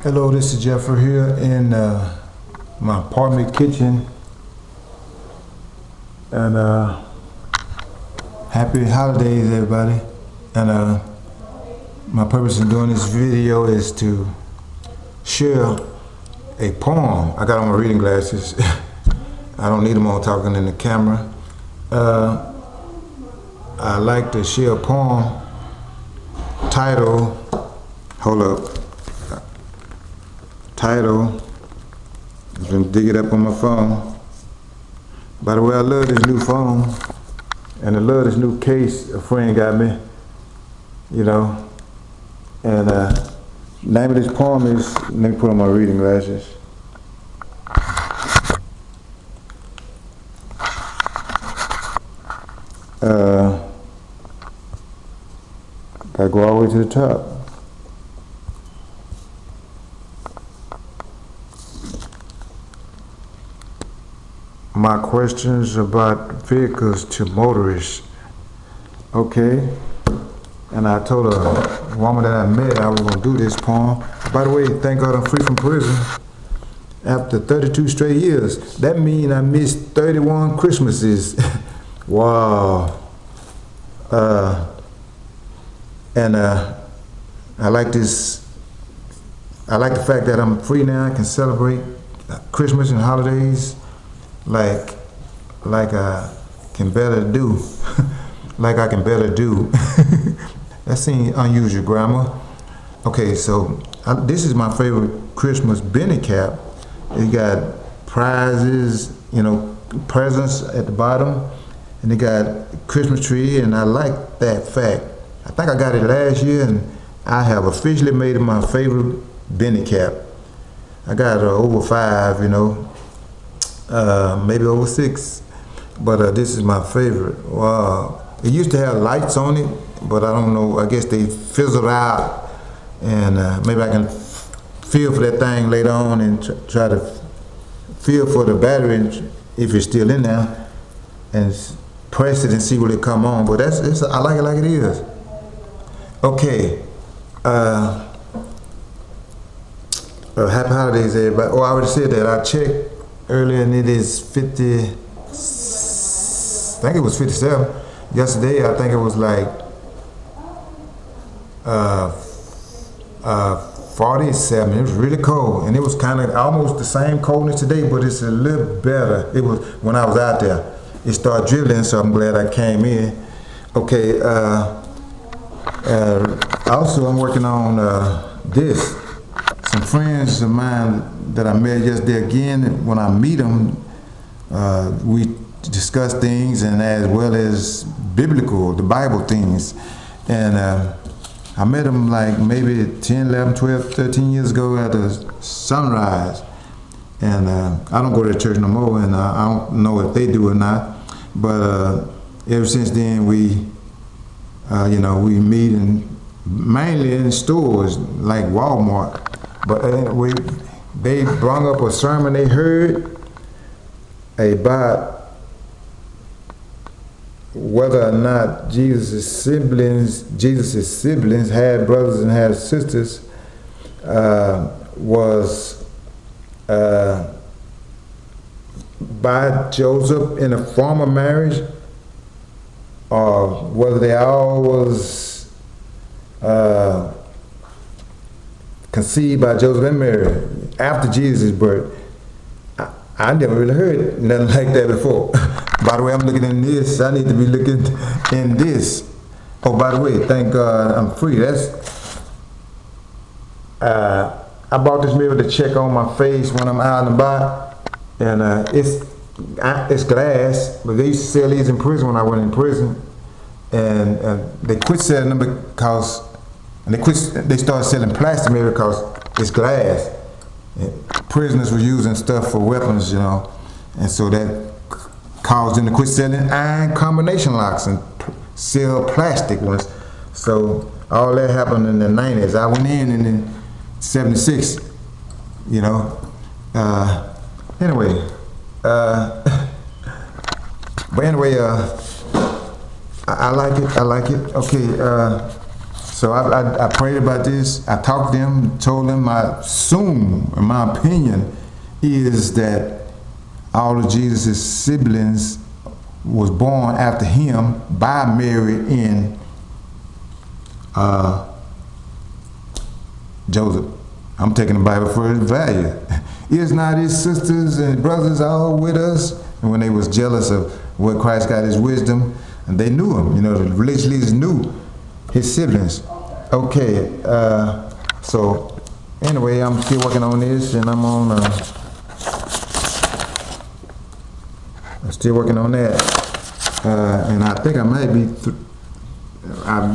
Hello, this is Jeffrey here in my apartment kitchen, and happy holidays, everybody. And my purpose in doing this video is to share a poem. I got on my reading glasses. I don't need them on talking in the camera. I like to share a poem titled, hold up. Title, I'm gonna dig it up on my phone. By the way, I love this new phone, and I love this new case a friend got me, you know. And name of this poem is, let me put on my reading glasses. Gotta go all the way to the top. My questions about vehicles to motorists. Okay, and I told a woman that I met I was gonna do this poem. By the way, thank God I'm free from prison after 32 straight years. That means I missed 31 Christmases. Wow. And I like this. I like the fact that I'm free now. I can celebrate Christmas and holidays like I can better do. Like I can better do. That seems unusual grammar. Okay, so this is my favorite Christmas Benny cap. It got prizes, you know, presents at the bottom, and it got Christmas tree, and I like that fact. I think I got it last year, and I have officially made it my favorite Benny cap. I got over 5, you know. Maybe over 6, but this is my favorite. Wow. It used to have lights on it, but I don't know, I guess they fizzled out, and maybe I can feel for that thing later on and try to feel for the battery if it's still in there, and press it and see will it come on. But I like it like it is. Okay. Happy holidays, everybody. Oh, I already said that. I checked earlier, and it is 50, I think it was 57. Yesterday, I think it was like 47. It was really cold, and it was kind of almost the same coldness today, but it's a little better. It was when I was out there. It started drizzling, so I'm glad I came in. Okay, also I'm working on this. Some friends of mine that I met yesterday again, when I meet them, we discuss things, and as well as biblical, the Bible things. And I met them like maybe 10, 11, 12, 13 years ago at the Sunrise. And I don't go to the church no more, and I don't know if they do or not. But ever since then, we meet mainly in stores like Walmart. But they brought up a sermon they heard about whether or not Jesus' siblings had brothers and had sisters, was by Joseph in a former marriage, or whether they all was conceived by Joseph and Mary after Jesus' birth. I never really heard nothing like that before. By the way, I'm looking in this. I need to be looking in this. Oh, by the way, thank God I'm free. I bought this mirror to check on my face when I'm out and about, and it's glass. But they used to sell these in prison when I went in prison, and they quit selling them because. And they started selling plastic mirror because it's glass. And prisoners were using stuff for weapons, you know, and so that caused them to quit selling iron combination locks and sell plastic ones. So all that happened in the 90s. I went in 76, you know. Anyway, but anyway, I like it. Okay. So I prayed about this. I talked to them, told them my opinion is that all of Jesus' siblings was born after him by Mary and Joseph. I'm taking the Bible for its value. Is not his sisters and brothers all with us? And when they was jealous of where Christ got his wisdom, and they knew him, the religious leaders knew his siblings. Okay, so anyway, I'm still working on this, and I'm still working on that. And I think I might be,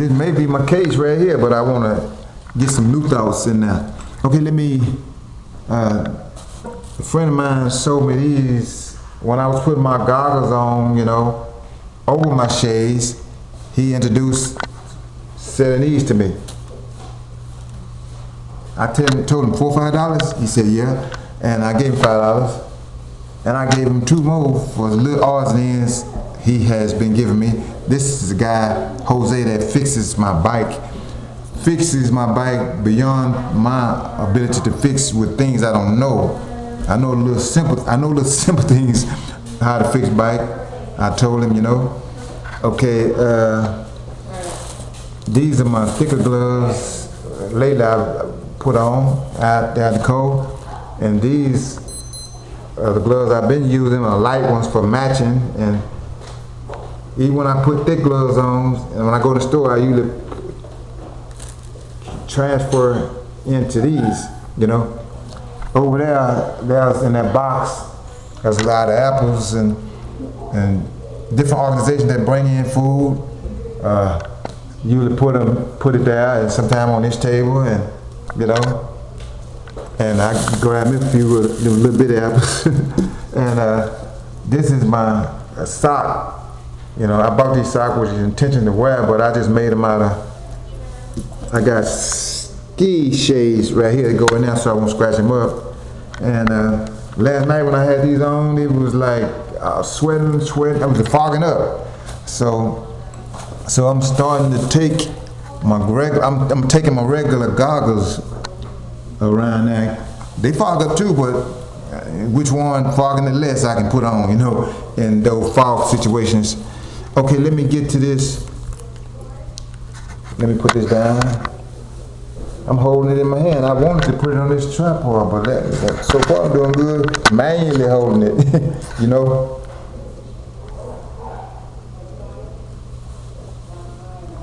this may be my case right here, but I want to get some new thoughts in there. Okay, a friend of mine sold me these when I was putting my goggles on, over my shades. He introduced selling these to me. I told him $4 or $5. He said, yeah. And I gave him $5. And I gave him 2 more for the little odds and ends he has been giving me. This is a guy, Jose, that fixes my bike beyond my ability to fix with things I don't know. I know little simple things how to fix bike. I told him, Okay, these are my thicker gloves. Lately I put on out there in the cold, and these are the gloves I've been using, are light ones for matching. And even when I put thick gloves on, and when I go to the store, I usually transfer into these, Over there's in that box, there's a lot of apples and different organizations that bring in food. Usually put it there, and sometime on this table, and and I grab me a few little bit of apples. And this is my sock. I bought these socks with the intention to wear, but I just made them out of, I got ski shades right here that go in there so I won't scratch them up. And last night when I had these on, it was like sweating, I was fogging up. So I'm starting to take I'm taking my regular goggles around there. They fog up too, but which one fogging it less I can put on, in those fog situations. Okay, let me get to this. Let me put this down. I'm holding it in my hand. I wanted to put it on this tripod, but so far I'm doing good. Manually holding it,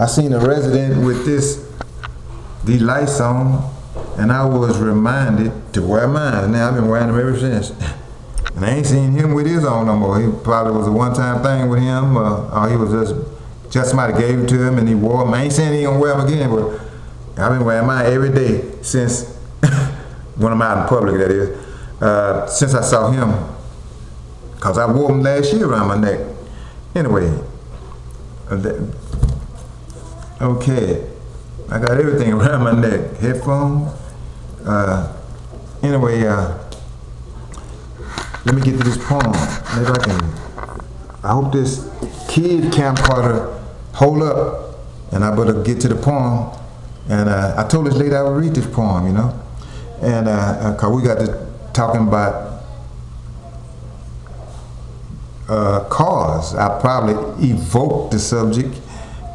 I seen a resident with these lights on, and I was reminded to wear mine. Now I've been wearing them ever since. And I ain't seen him with his on no more. He probably was a one-time thing with him, or he was just somebody gave it to him and he wore them. I ain't saying he gonna wear them again, but I've been wearing mine every day since, when I'm out in public, that is, since I saw him. Cause I wore them last year around my neck. Anyway, okay, I got everything around my neck. Headphones. Anyway, let me get to this poem. Maybe I hope this kid camcorder hold up, and I better get to the poem. And I told this lady I would read this poem, and cause we got to talking about cars. I probably evoked the subject,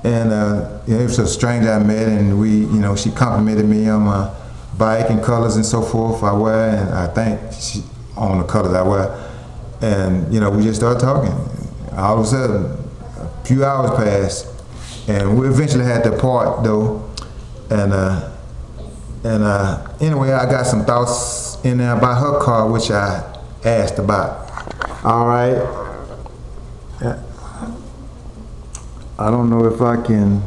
and it was a stranger I met, and she complimented me on my bike and colors and so forth I wear, and I think she on the colors I wear, and we just started talking. All of a sudden, a few hours passed, and we eventually had to part though, and anyway, I got some thoughts in there about her car, which I asked about. All right. I don't know if I can.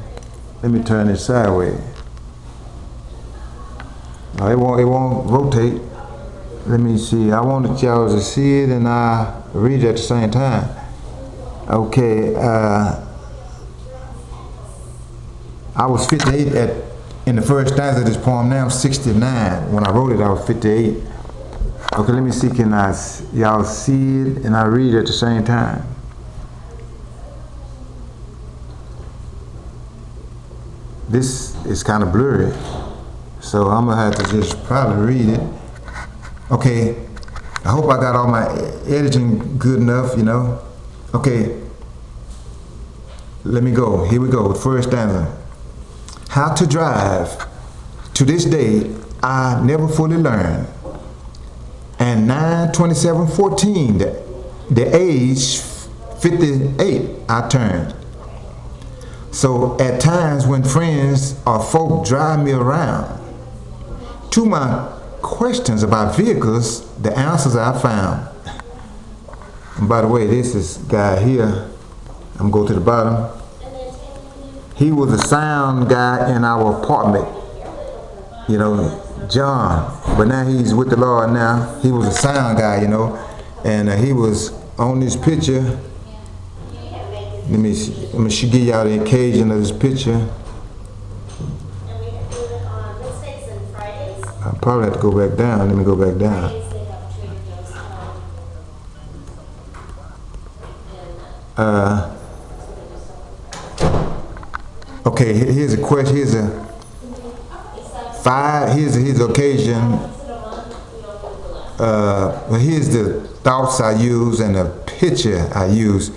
Let me turn it sideways. No, it won't rotate. Let me see. I wanted y'all to see it and I read it at the same time. Okay. I was 58 in the first stanza of this poem. Now I'm 69. When I wrote it, I was 58. Okay, let me see. Can y'all see it and I read it at the same time? this is kind of blurry, so I'm gonna have to just probably read it. Okay, I hope I got all my editing good enough, you know. Okay, let me go. Here we go. First stanza. How to drive. To this day, I never fully learned. And 9/27/14, the age 58, I turned. So at times when friends or folk drive me around, to my questions about vehicles, the answers I found. And by the way, this is guy here. I'm gonna go to the bottom. He was a sound guy in our apartment. You know, John. But now he's with the Lord now. He was a sound guy, you know. And he was on this picture. Let me give y'all the occasion of this picture. I probably have to go back down. Let me go back down. Okay, here's a question. Here's his occasion. Here's the thoughts I use and the picture I use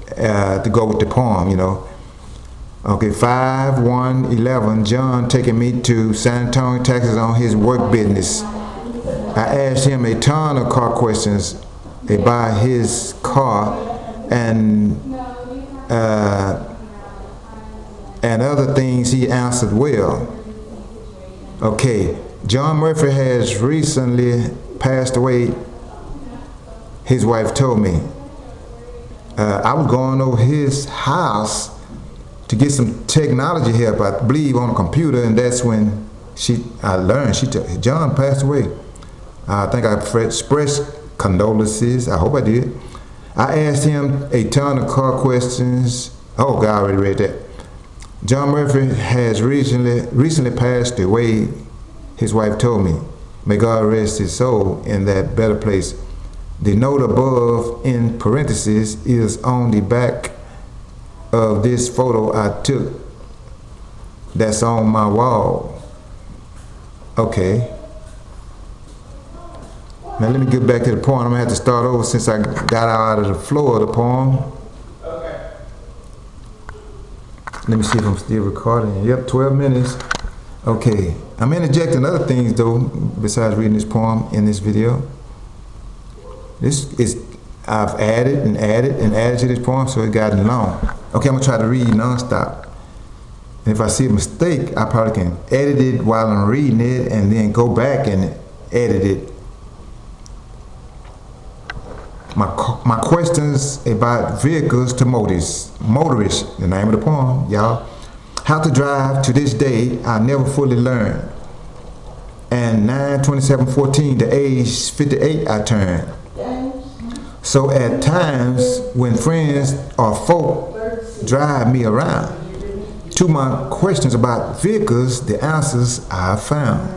to go with the poem, you know. Okay, 5/1/11, John taking me to San Antonio, Texas on his work business. I asked him a ton of car questions about his car and other things. He answered well. Okay, John Murphy has recently passed away. His wife told me. I was going over his house to get some technology help, I believe, on a computer, and that's when I learned John passed away. I think I expressed condolences. I hope I did. I asked him a ton of car questions. Oh, God, I already read that. John Murphy has recently passed away. His wife told me. May God rest his soul in that better place. The note above in parentheses is on the back of this photo I took that's on my wall. Okay. Now let me get back to the poem. I'm gonna have to start over since I got out of the flow of the poem. Okay. Let me see if I'm still recording. Yep, 12 minutes. Okay. I'm interjecting other things though, besides reading this poem in this video. I've added and added and added to this poem, so it's gotten long. Okay, I'm gonna try to read nonstop. And if I see a mistake, I probably can edit it while I'm reading it and then go back and edit it. My questions about vehicles to motorists, the name of the poem, y'all. How to drive to this day, I never fully learned. And 9/27/14, the age 58 I turned. So at times when friends or folk drive me around, to my questions about vehicles, the answers I've found.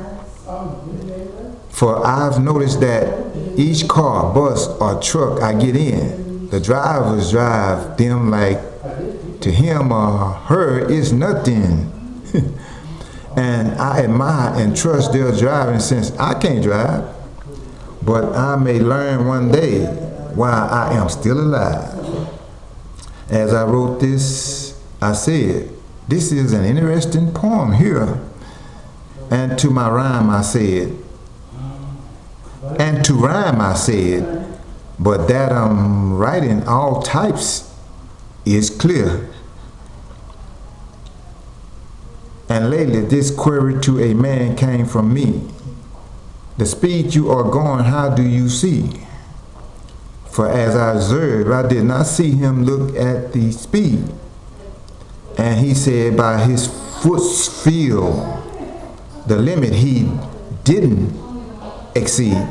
For I've noticed that each car, bus, or truck I get in, the drivers drive them like to him or her is nothing. And I admire and trust their driving since I can't drive. But I may learn one day while I am still alive. As I wrote this, I said, this is an interesting poem here. And to my rhyme I said, but that I'm writing all types is clear. And lately this query to a man came from me. The speed you are going, how do you see? For as I observed, I did not see him look at the speed. And he said by his foot's feel, the limit he didn't exceed.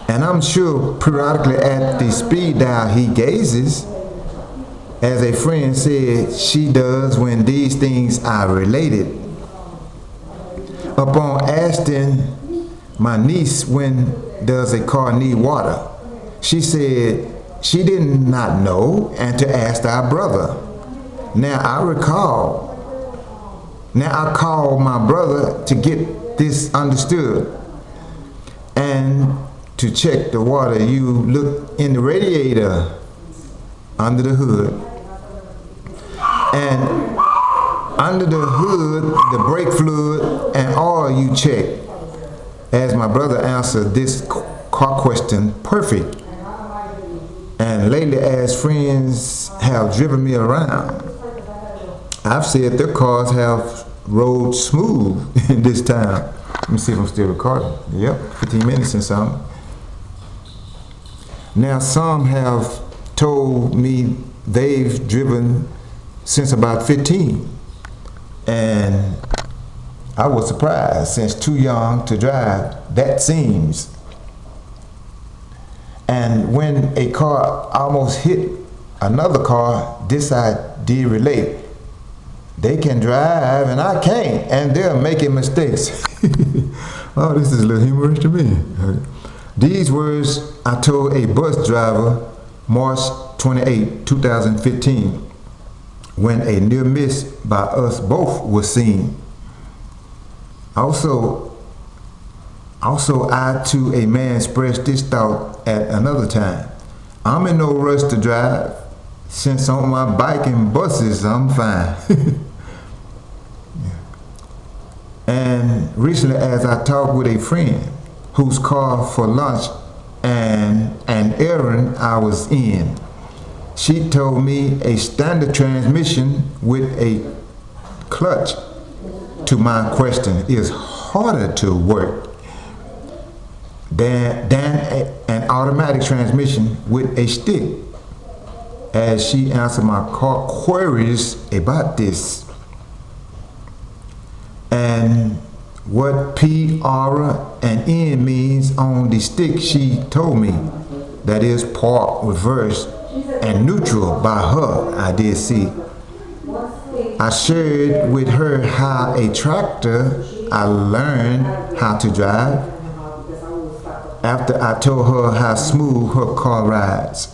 And I'm sure periodically at the speed dial he gazes, as a friend said she does when these things are related. Upon asking my niece when does a car need water, she said she did not know and to ask our brother. Now I recall Now I called my brother to get this understood. And to check the water, you look in the radiator under the hood. And under the hood, the brake fluid and oil you check. As my brother answered this car question perfect. And lately, as friends have driven me around, I've said their cars have rode smooth in this town. Let me see if I'm still recording. Yep, 15 minutes and something. Now some have told me they've driven since about 15. And I was surprised, since too young to drive, that seems. And when a car almost hit another car, this I did relate. They can drive and I can't, and they're making mistakes. Oh, this is a little humorous to me. These words I told a bus driver March 28, 2015, when a near miss by us both was seen. Also, I to a man expressed this thought at another time. I'm in no rush to drive, since on my bike and buses I'm fine. And recently, as I talked with a friend whose car for lunch and an errand I was in, she told me a standard transmission with a clutch, to my question, is harder to work than an automatic transmission with a stick. As she answered my queries about this, and what P, R, and N means on the stick, she told me, that is park, reverse, and neutral by her, I did see. I shared with her how a tractor I learned how to drive after I told her how smooth her car rides.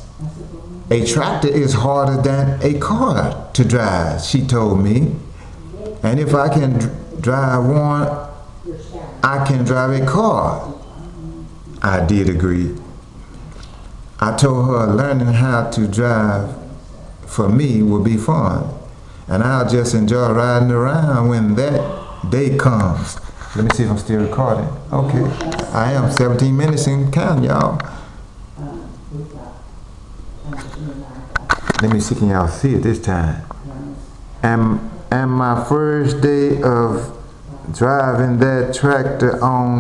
A tractor is harder than a car to drive, she told me. And if I can drive one, I can drive a car. I did agree. I told her learning how to drive for me would be fun, and I'll just enjoy riding around when that day comes. Let me see if I'm still recording. Okay, I am 17 minutes and counting, y'all. Let me see, can y'all see it this time? And my first day of driving that tractor on